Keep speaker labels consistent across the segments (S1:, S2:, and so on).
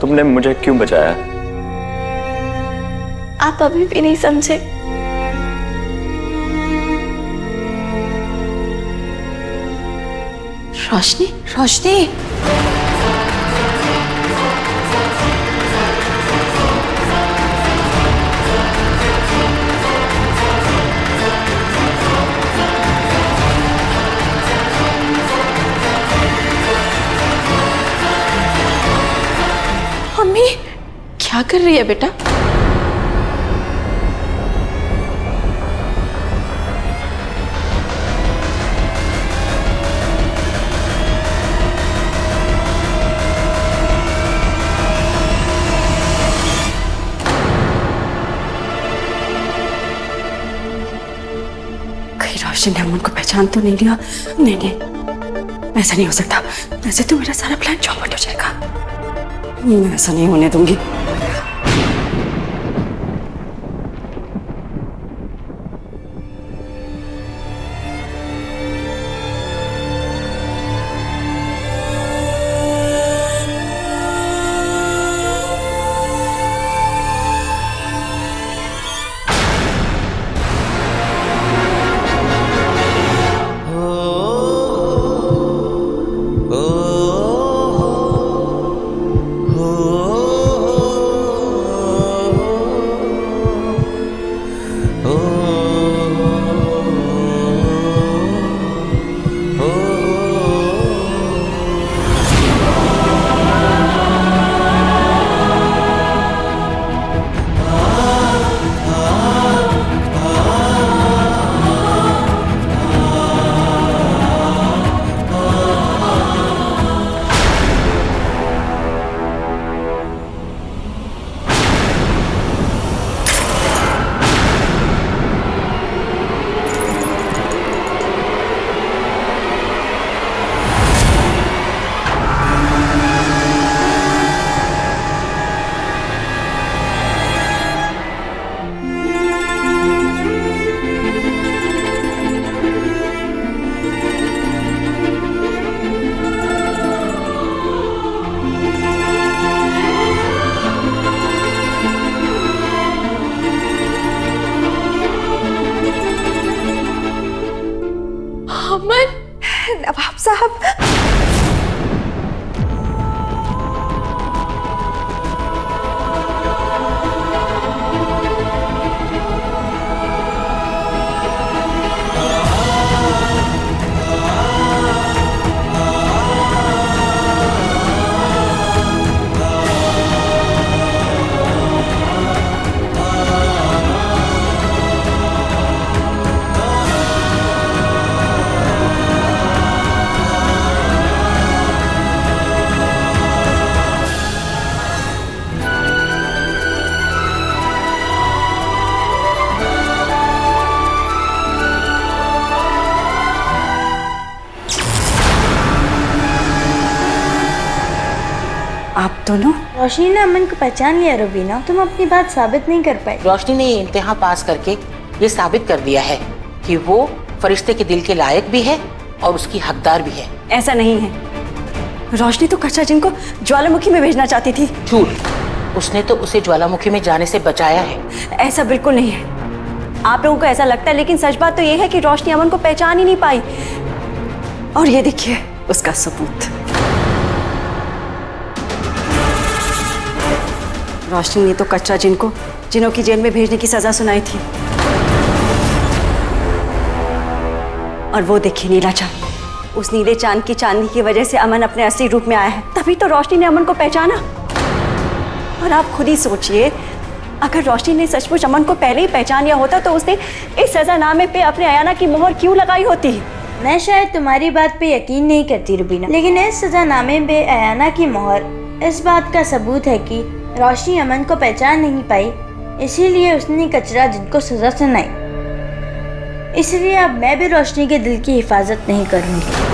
S1: तुमने मुझे क्यों बचाया?
S2: आप अभी भी नहीं समझे। रोशनी, रोशनी, मम्मी क्या कर रही है बेटा? रोशनी ने अमन को पहचान तो नहीं लिया? नहीं नहीं, ऐसा नहीं हो सकता। ऐसे तो मेरा सारा प्लान चौपट हो जाएगा। मैं ऐसा नहीं होने दूंगी। अमन, नवाब साहब, आप दोनों?
S3: रोशनी ने अमन को पहचान लिया रुबीना, तुम अपनी बात साबित नहीं कर पाई।
S4: रोशनी ने ये इम्तिहान पास करके ये साबित कर दिया है कि वो फरिश्ते के दिल के लायक भी है और उसकी हकदार भी है।
S2: ऐसा नहीं है, रोशनी तो कच्चा जिनको ज्वालामुखी में भेजना चाहती थी।
S4: झूठ, उसने तो उसे ज्वालामुखी में जाने से बचाया है।
S2: ऐसा बिल्कुल नहीं है। आप लोगों को ऐसा लगता है, लेकिन सच बात तो ये है कि रोशनी अमन को पहचान ही नहीं पाई। और ये देखिए उसका सबूत। रोशनी ने तो कच्चा जिनों की जेल में भेजने की सजा सुनाई थी। और वो देखिए नीला चांद, उस नीले चांद की चांदनी की वजह से अमन अपने असली रूप में आया है। तभी तो रोशनी ने अमन को पहचाना। और आप खुद ही सोचिए, अगर रोशनी ने सचमुच अमन को पहले ही पहचान लिया होता तो उसने इस सजानामे पे अपने अयाना की मोहर क्यों लगाई होती?
S3: मैं शायद तुम्हारी बात पे यकीन नहीं करती रुबीना, लेकिन इस सजानामे पे अयाना की मोहर इस बात का सबूत है कि रोशनी अमन को पहचान नहीं पाई, इसीलिए उसने कचरा जिनको सजा सुनाई। इसलिए अब मैं भी रोशनी के दिल की हिफाजत नहीं करूँगी।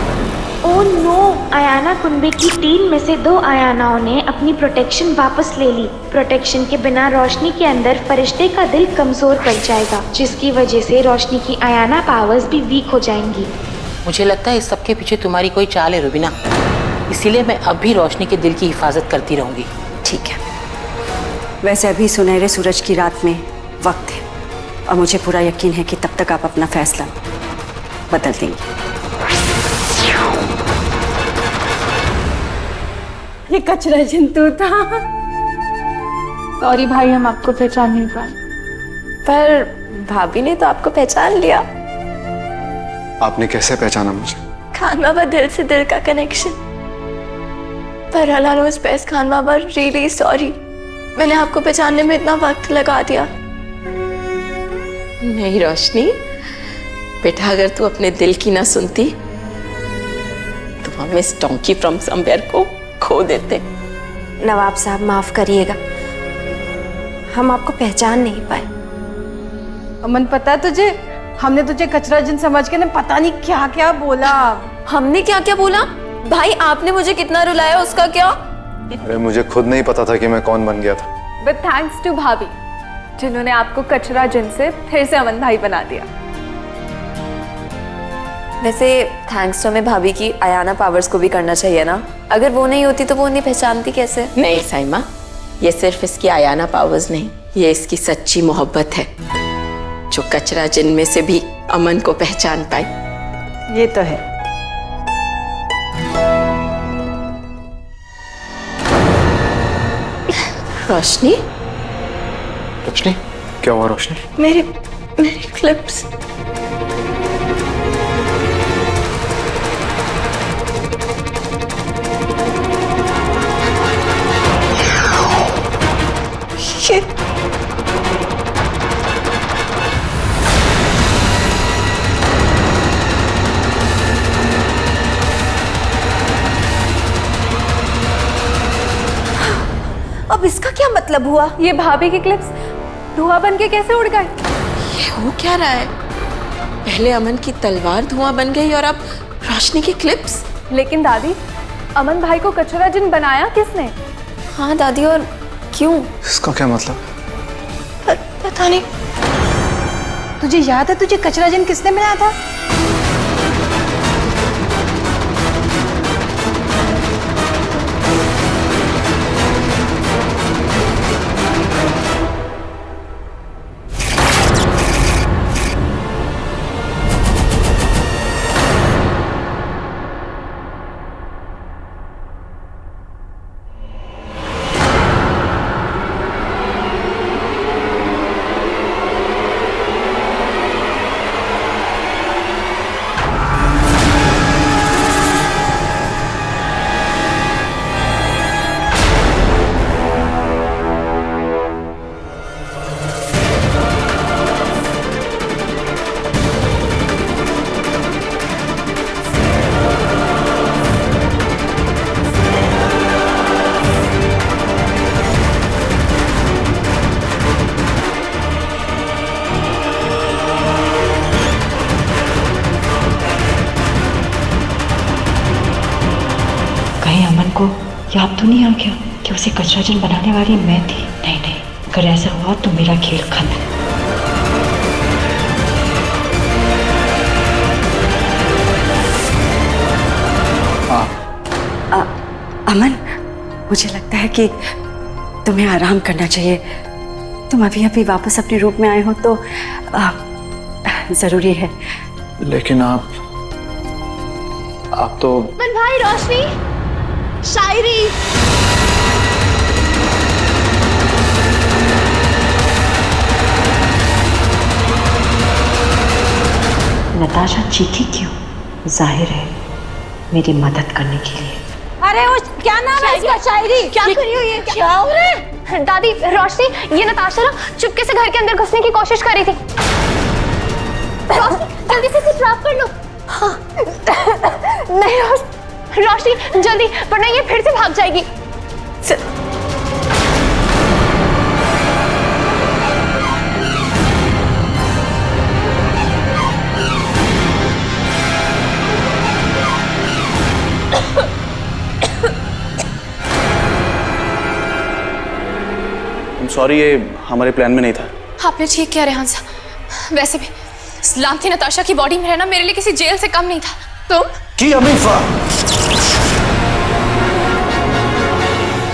S5: ओह नो, अयाना कुनबे की टीम में से 2 अयानाओं ने अपनी प्रोटेक्शन वापस ले ली। प्रोटेक्शन के बिना रोशनी के अंदर फरिश्ते का दिल कमजोर पड़ जाएगा, जिसकी वजह से रोशनी की अयाना पावर्स भी वीक हो जाएंगी।
S4: मुझे लगता है इस सब के पीछे तुम्हारी कोई चाल है रुबीना, इसीलिए मैं अब भी रोशनी के दिल की हिफाजत करती रहूंगी।
S2: ठीक ठीक है। वैसे अभी सुनहरे सूरज की रात में वक्त है और मुझे पूरा यकीन है कि तब तक आप अपना फैसला बदल देंगे।
S1: ये कचरा जंतु था। सॉरी भाई, हम आपको पहचान नहीं पाए।
S6: पर भाभी ने तो आपको पहचान लिया।
S7: आपने कैसे पहचाना मुझे?
S6: खान बाबा, दिल से दिल का कनेक्शन। पर अल्लाह नोज़ बेस्ट, खान बाबा रियली सॉरी, मैंने आपको पहचानने में इतना वक्त लगा दिया। नहीं रोशनी बेटा, अगर तू अपने दिल की ना सुनती तो हम इस डोंकी फ्रॉम समवेयर को खो देते। नवाब साहब माफ करिएगा, हम आपको पहचान नहीं पाए।
S1: अमन, पता है तुझे, हमने तुझे कचरा जिन समझ के ना पता नहीं क्या क्या बोला।
S6: हमने क्या क्या बोला? भाई आपने मुझे कितना रुलाया, उसका क्या?
S7: अरे मुझे खुद नहीं पता था कि मैं कौन बन गया था।
S1: बट थैंक्स टू भाभी, जिन्होंने आपको कचरा जिन से फिर से अमन भाई बना दिया।
S6: वैसे थैंक्स तो हमें भाभी की आयाना पावर्स को भी करना चाहिए ना। अगर वो नहीं होती तो वो नहीं पहचानती कैसे? नहीं साइमा, ये सिर्फ इसकी आयाना पावर्स नहीं, ये इसकी सच्ची मोहब्बत है जो कचरा जिन में से भी अमन को पहचान पाई।
S1: ये तो है।
S6: रोशनी,
S7: रोशनी, क्या हुआ रोशनी?
S6: मेरे क्लिप्स। ये
S2: अब इसका क्या मतलब हुआ?
S1: ये भाभी के क्लिप्स धुआं बन के कैसे उड़ गए?
S6: ये हो क्या रहा है? पहले अमन की तलवार धुआं बन गई और अब रोशनी की क्लिप्स।
S1: लेकिन दादी, अमन भाई को कचरा जिन बनाया किसने?
S6: हाँ दादी, और क्यों?
S7: इसका क्या मतलब?
S6: पता नहीं।
S1: तुझे याद है तुझे कचरा जिन किसने बनाया था?
S8: अमन को याद तो नहीं आ गया कि उसे कचरा जिन बनाने वाली मैं थी? नहीं नहीं, अगर ऐसा हुआ तो मेरा खेल खत्म।
S2: अमन, मुझे लगता है कि तुम्हें आराम करना चाहिए। तुम अभी अभी वापस अपने रूप में आए हो तो जरूरी है।
S7: लेकिन आप तो
S6: अमन भाई, रोशनी, शायरी।
S8: नताशा चीखी क्यों? जाहिर है मेरी मदद करने के लिए।
S1: अरे वो क्या नाम है इसका? शायरी
S6: क्या कर रही हो? ये क्या हो रहा है?
S5: दादी, रोशनी, ये नताशा ना चुपके से घर के अंदर घुसने की कोशिश कर रही थी। रोशनी, जल्दी से इसे ट्रैप कर लो। हाँ। नहीं रोशनी, जल्दी, वरना ये फिर से भाग जाएगी।
S7: सॉरी, ये हमारे प्लान में नहीं था।
S5: आपने ठीक किया रेहान साहब। वैसे भी इस्लाम की नताशा की बॉडी में रहना मेरे लिए किसी जेल से कम नहीं था। तुम
S7: की अमीफा,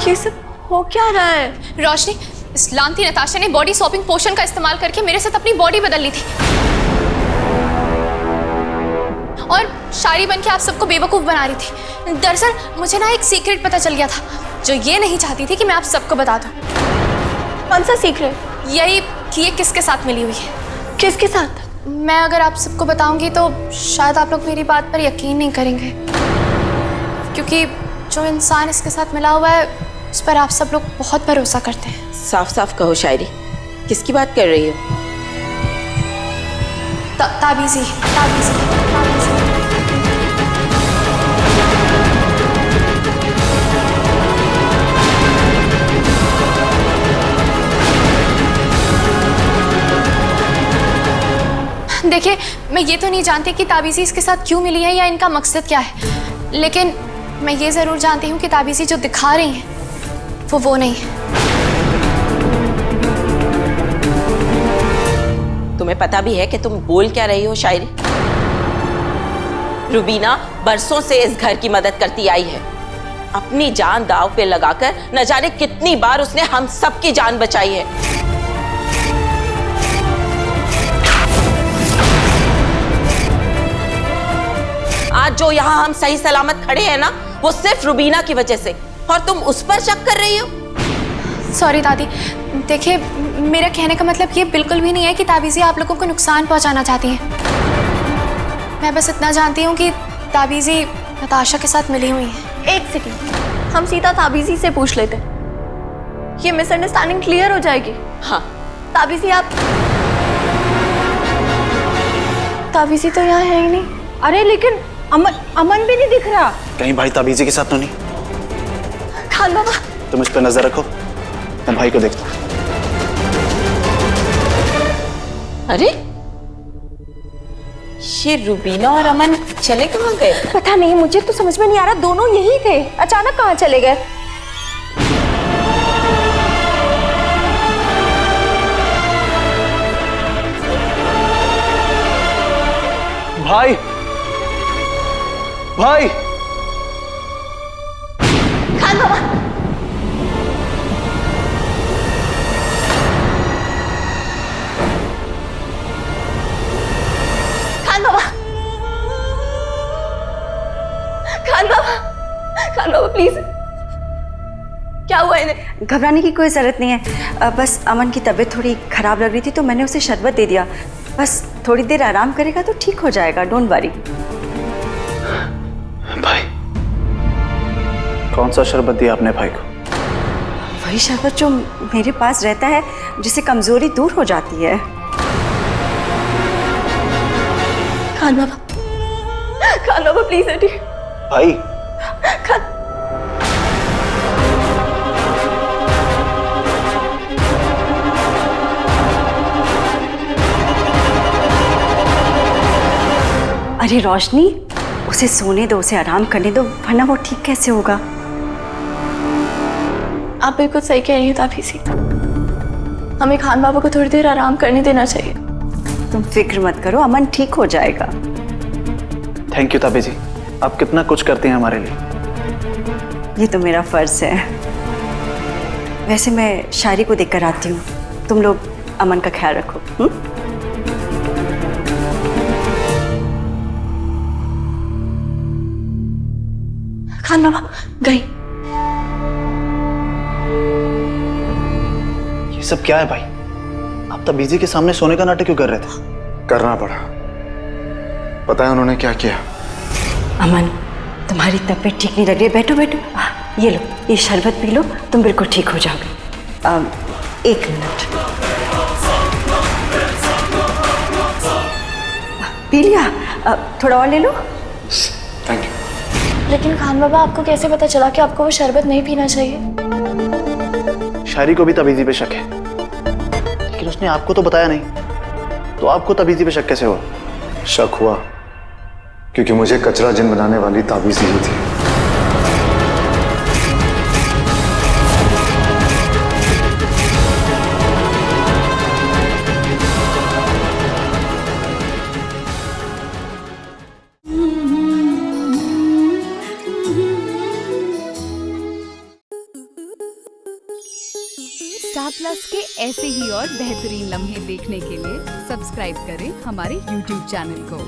S6: ये सब
S9: हो क्या रहा है?
S10: रोशनी, इस लांती नताशा ने बॉडी स्वैपिंग पोशन का इस्तेमाल करके मेरे साथ अपनी बॉडी बदल ली थी और शायरी बन के आप सबको बेवकूफ़ बना रही थी। दरअसल मुझे ना एक सीक्रेट पता चल गया था जो ये नहीं चाहती थी कि मैं आप सबको बता दूं।
S9: कौन सा सीक्रेट?
S10: यही कि ये किसके साथ मिली हुई है।
S9: किसके साथ?
S10: मैं अगर आप सबको बताऊंगी तो शायद आप लोग मेरी बात पर यकीन नहीं करेंगे, क्योंकि जो इंसान इसके साथ मिला हुआ है उस पर आप सब लोग बहुत भरोसा करते हैं।
S6: साफ साफ कहो शायरी, किसकी बात कर रही हो?
S10: ताबीज़ी, ताबीज़ी, ताबीज़ी। देखिए, मैं ये तो नहीं जानती कि ताबीज़ी इसके साथ क्यों मिली है या इनका मकसद क्या है, लेकिन मैं ये ज़रूर जानती हूँ कि ताबीज़ी जो दिखा रही हैं वो नहीं है।
S6: तुम्हें पता भी है कि तुम बोल क्या रही हो शायरी? रुबीना बरसों से इस घर की मदद करती आई है, अपनी जान दांव पे लगाकर न जाने कितनी बार उसने हम सब की जान बचाई है। आज जो यहाँ हम सही सलामत खड़े हैं ना, वो सिर्फ रुबीना की वजह से, और तुम उस पर शक कर रही हो।
S10: सॉरी दादी, देखिए मेरा कहने का मतलब ये बिल्कुल भी नहीं है कि ताबीज़ी आप लोगों को नुकसान पहुंचाना चाहती हैं। मैं बस इतना जानती हूँ कि ताबीज़ी नताशा के साथ मिली हुई है।
S9: एक सेकेंड, हम सीधा ताबीज़ी से पूछ लेते, ये मिसअंडरस्टैंडिंग क्लियर हो जाएगी।
S6: हाँ,
S9: ताबीज़ी आप, ताबीज़ी तो यहाँ है ही नहीं।
S1: अरे लेकिन अमन भी नहीं दिख रहा।
S11: कहीं भाई ताबीज़ी के साथ तो नहीं?
S9: खान बाबा,
S11: तुम इस पर नजर रखो, मैं भाई को देखता हूँ।
S6: अरे ये रुबीना और अमन चले कहाँ गए?
S9: पता नहीं, मुझे तो समझ में नहीं आ रहा, दोनों यही थे, अचानक कहाँ चले गए?
S11: भाई, भाई,
S9: खान बाबा, खान बाबा, खान बाबा, खान बाबा प्लीज, क्या हुआ इन्हें?
S2: घबराने की कोई ज़रूरत नहीं है, बस अमन की तबीयत थोड़ी ख़राब लग रही थी तो मैंने उसे शरबत दे दिया। बस थोड़ी देर आराम करेगा तो ठीक हो जाएगा, डोंट वरी।
S11: भाई, कौन सा शरबत दिया आपने भाई को?
S2: वही शरबत जो मेरे पास रहता है, जिससे कमज़ोरी दूर हो जाती है।
S9: खान बाबा, खान बाबा प्लीज हटिए।
S11: भाई,
S9: खान,
S2: अरे रोशनी, उसे सोने दो, उसे आराम करने दो, वरना वो ठीक कैसे होगा?
S9: आप बिल्कुल सही कह रही हैं ताबीज़ी, हमें खान बाबा को थोड़ी देर आराम करने देना चाहिए।
S2: तुम फिक्र मत करो, अमन ठीक हो जाएगा।
S11: थैंक यू ताबीज़ी, आप कितना कुछ करती हैं हमारे लिए।
S2: ये तो मेरा फर्ज है। वैसे मैं शायरी को देखकर आती हूँ, तुम लोग अमन का ख्याल रखो।
S9: खान बाबा गई।
S11: ये सब क्या है भाई? आप ताबीज़ी के सामने सोने का नाटक क्यों कर रहे थे?
S7: करना पड़ा। पता है उन्होंने क्या किया?
S2: अमन, तुम्हारी तबीयत ठीक नहीं लग रही है, बैठो बैठो। ये लो, ये शरबत पी लो, तुम बिल्कुल ठीक हो जाओगे। एक मिनट, पी लिया? थोड़ा और ले लो।
S7: Thank you.
S9: लेकिन खान बाबा, आपको कैसे पता चला कि आपको वो शरबत नहीं पीना चाहिए?
S11: शायरी को भी ताबीज़ी पे शक है, लेकिन उसने आपको तो बताया नहीं, तो आपको ताबीज़ी पे शक कैसे हुआ?
S7: शक हुआ क्योंकि मुझे कचरा जिन बनाने वाली ताबीज़ ही थी।
S12: स्टार प्लस के ऐसे ही और बेहतरीन लम्हे देखने के लिए सब्सक्राइब करें हमारे YouTube चैनल को।